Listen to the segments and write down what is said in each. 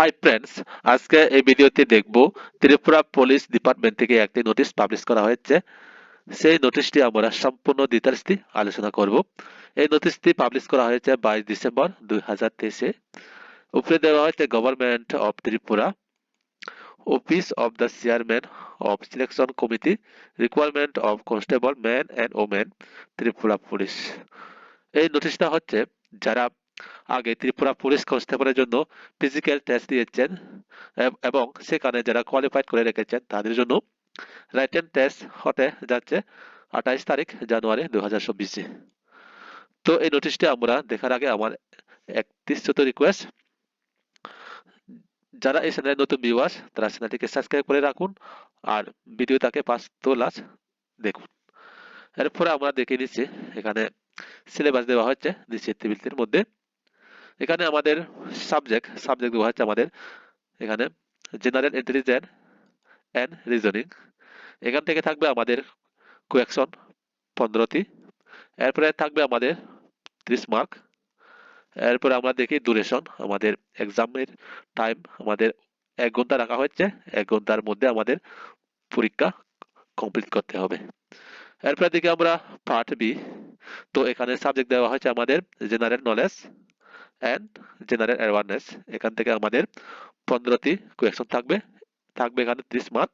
Hi friends, আজকে এই ভিডিওতে দেখব ত্রিপুরা পুলিশ ডিপার্টমেন্ট থেকে একটি নোটিশ পাবলিশ করা হয়েছে। সেই নোটিশটি আমরা সম্পূর্ণ ডিটেলসটি আলোচনা করব। এই নোটিশটি পাবলিশ করা হয়েছে 22 ডিসেম্বর 2023-এ। উপরে দেওয়া হয়েছে government of Tripura, office of the chairman of selection committee, requirement of constable man and women, Tripura police. এই নোটিশটা হচ্ছে যারা আগে ত্রিপুরা পুলিশ কনস্টেবলের জন্য ফিজিক্যাল টেস্ট দিয়েছেন এবং সেখানে যারা কোয়ালিফাইড করে রেখেছেন তাদের জন্য রাইটেন টেস্ট হতে যাচ্ছে 28 তারিখ জানুয়ারি 2024-এ। তো এই নোটিশটি আমরা দেখার আগে আমার একটি ছোট রিকোয়েস্ট, যারা এই চ্যানেলের নতুন ভিউয়ার্স তারা চ্যানেলটিকে সাবস্ক্রাইব করে রাখুন আর ভিডিওটাকে ফার্স্ট তো লাস্ট দেখুন। এরপরে আমরা দেখে নিচ্ছি এখানে সিলেবাস দেওয়া হচ্ছে নিচের টেবিলটির মধ্যে। এখানে আমাদের সাবজেক্ট দেওয়া হচ্ছে আমাদের এখানে জেনারেল ইন্টেলিজেন্স অ্যান্ড রিজনিং। এখান থেকে থাকবে আমাদের কোয়েকশন 15টি। এরপরে থাকবে আমাদের 30 মার্ক। এরপরে আমরা দেখি ডিউরেশন, আমাদের এক্সামের টাইম আমাদের 1 ঘন্টা রাখা হচ্ছে। 1 ঘন্টার মধ্যে আমাদের পরীক্ষা কমপ্লিট করতে হবে। এরপরে দেখি আমরা পার্ট বি। তো এখানে সাবজেক্ট দেওয়া হয়েছে আমাদের general knowledge and general awareness. এখান থেকে আমাদের 15টি কোয়েকশন থাকবে এখানে 30 মার্ক।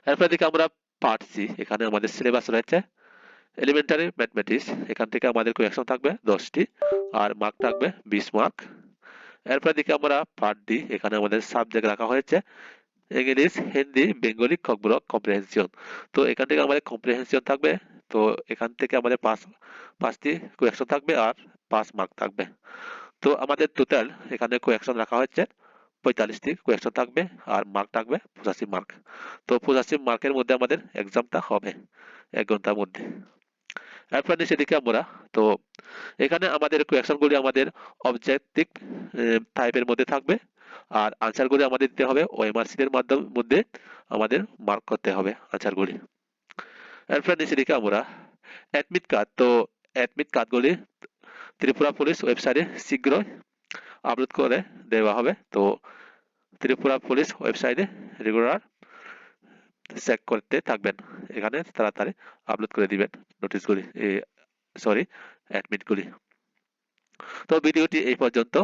এরপরে দেখি আমরা পার্ট সি। এখানে আমাদের সিলেবাস রয়েছে এলিমেন্টারি ম্যাথমেটিক্স। এখান থেকে আমাদের কোয়েকশন থাকবে 10টি আর মার্ক থাকবে 20 মার্ক। এরপরে দেখি আমরা পার্ট ডি। এখানে আমাদের সাবজেক্ট রাখা হয়েছে ইংলিশ, হিন্দি, বেঙ্গলি, খবর, কম্প্রিহেনশন। তো এখান থেকে আমাদের কম্প্রিহেনশন থাকবে। তো এখান থেকে আমাদের পাঁচটি কোয়েকশন থাকবে আর 5 মার্ক থাকবে। তো আমাদের টোটাল এখানে কোয়েকশন রাখা হচ্ছে 45টি কোয়েকশন থাকবে আর মার্ক থাকবে 85 মার্ক। তো 85 মার্কের মধ্যে আমাদের এক্সামটা হবে 1 ঘন্টার মধ্যে। এরপর নিচে দিকে আমরা তো এখানে আমাদের কোয়েকশনগুলি আমাদের অবজেক্টিভ টাইপের মধ্যে থাকবে আর আনসারগুলি আমাদের দিতে হবে ওএমআর শিটের মধ্যে আমাদের মার্ক করতে হবে আনসারগুলি। এরপর নিচে দিকে আমরা অ্যাডমিট কার্ড। তো অ্যাডমিট কার্ডগুলি ত্রিপুরা পুলিশ ওয়েবসাইটে শীঘ্রই আপলোড করে দেওয়া হবে। তো ত্রিপুরা পুলিশ ওয়েবসাইটে রেগুলার চেক করতে থাকবেন, এখানে তাড়াতাড়ি আপলোড করে দিবেন নোটিশগুলি, সরি অ্যাডমিটগুলি। তো ভিডিওটি এই পর্যন্ত।